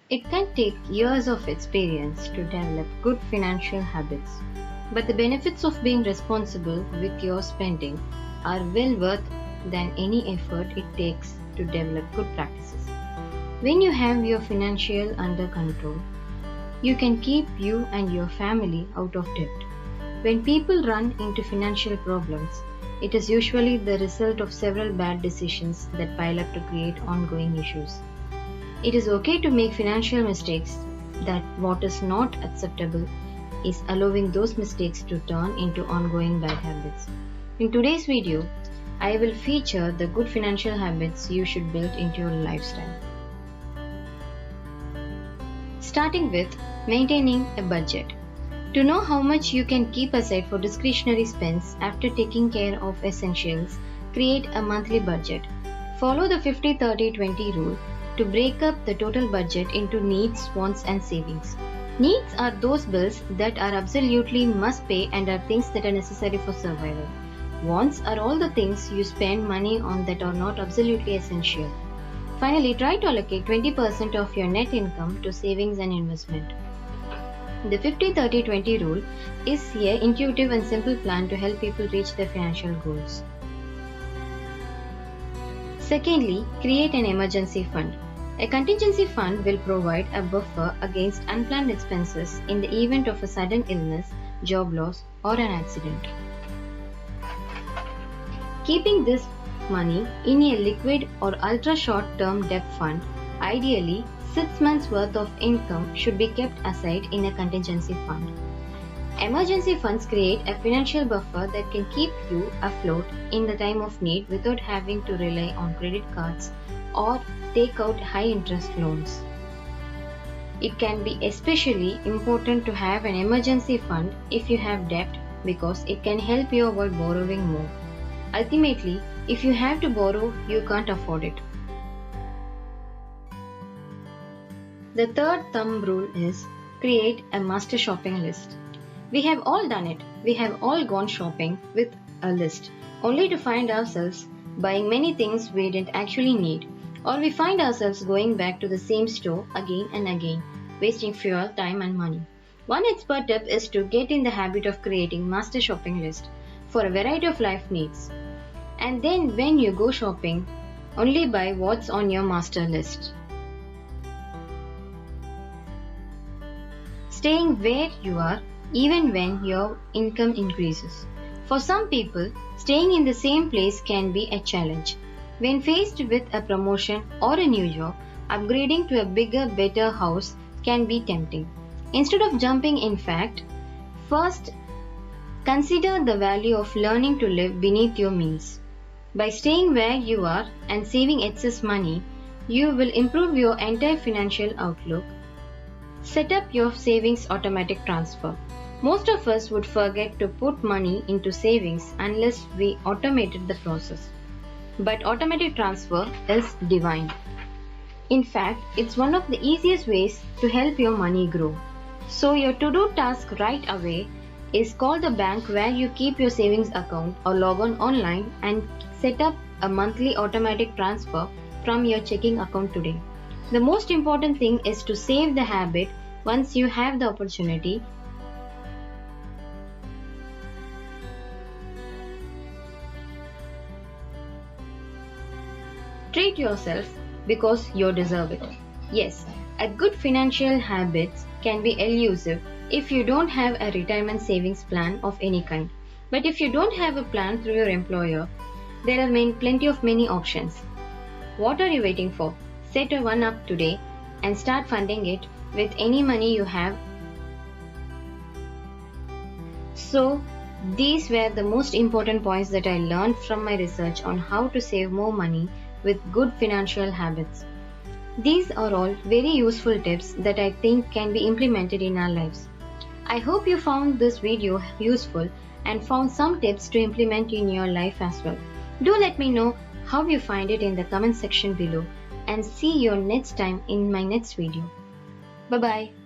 It can take years of experience to develop good financial habits, but the benefits of being responsible with your spending are well worth than any effort it takes to develop good practices. When you have your financial under control, you can keep you and your family out of debt. When people run into financial problems, it is usually the result of several bad decisions that pile up to create ongoing issues. It is okay to make financial mistakes, that what is not acceptable is allowing those mistakes to turn into ongoing bad habits. In today's video, I will feature the good financial habits you should build into your lifestyle. Starting with maintaining a budget. To know how much you can keep aside for discretionary spends after taking care of essentials, create a monthly budget. Follow the 50-30-20 rule to break up the total budget into needs, wants, and savings. Needs are those bills that are absolutely must pay and are things that are necessary for survival. Wants are all the things you spend money on that are not absolutely essential. Finally, try to allocate 20% of your net income to savings and investment. The 50-30-20 rule is an intuitive and simple plan to help people reach their financial goals. Secondly, create an emergency fund. A contingency fund will provide a buffer against unplanned expenses in the event of a sudden illness, job loss, or an accident. Keeping this money in a liquid or ultra short-term debt fund, ideally 6 months worth of income should be kept aside in a contingency fund. Emergency funds create a financial buffer that can keep you afloat in the time of need without having to rely on credit cards or take out high interest loans. It can be especially important to have an emergency fund if you have debt because it can help you avoid borrowing more. Ultimately, if you have to borrow, you can't afford it. The third thumb rule is create a master shopping list. We have all done it. We have all gone shopping with a list, only to find ourselves buying many things we didn't actually need, or we find ourselves going back to the same store again and again, wasting fuel, time and money. One expert tip is to get in the habit of creating master shopping list for a variety of life needs. And then when you go shopping, only buy what's on your master list. Staying where you are even when your income increases. For some people, staying in the same place can be a challenge. When faced with a promotion or a new job, upgrading to a bigger, better house can be tempting. Instead of jumping, in fact, first consider the value of learning to live beneath your means. By staying where you are and saving excess money, you will improve your entire financial outlook. Set up your savings automatic transfer. Most of us would forget to put money into savings unless we automated the process. But automatic transfer is divine. In fact, it's one of the easiest ways to help your money grow. So your to-do task right away is call the bank where you keep your savings account or log on online and set up a monthly automatic transfer from your checking account today. The most important thing is to save the habit once you have the opportunity. Treat yourself because you deserve it. Yes, a good financial habits can be elusive if you don't have a retirement savings plan of any kind. But if you don't have a plan through your employer, there are plenty of many options. What are you waiting for? Set one up today and start funding it with any money you have. So, these were the most important points that I learned from my research on how to save more money with good financial habits. These are all very useful tips that I think can be implemented in our lives. I hope you found this video useful and found some tips to implement in your life as well. Do let me know how you find it in the comment section below and see you next time in my next video. Bye bye.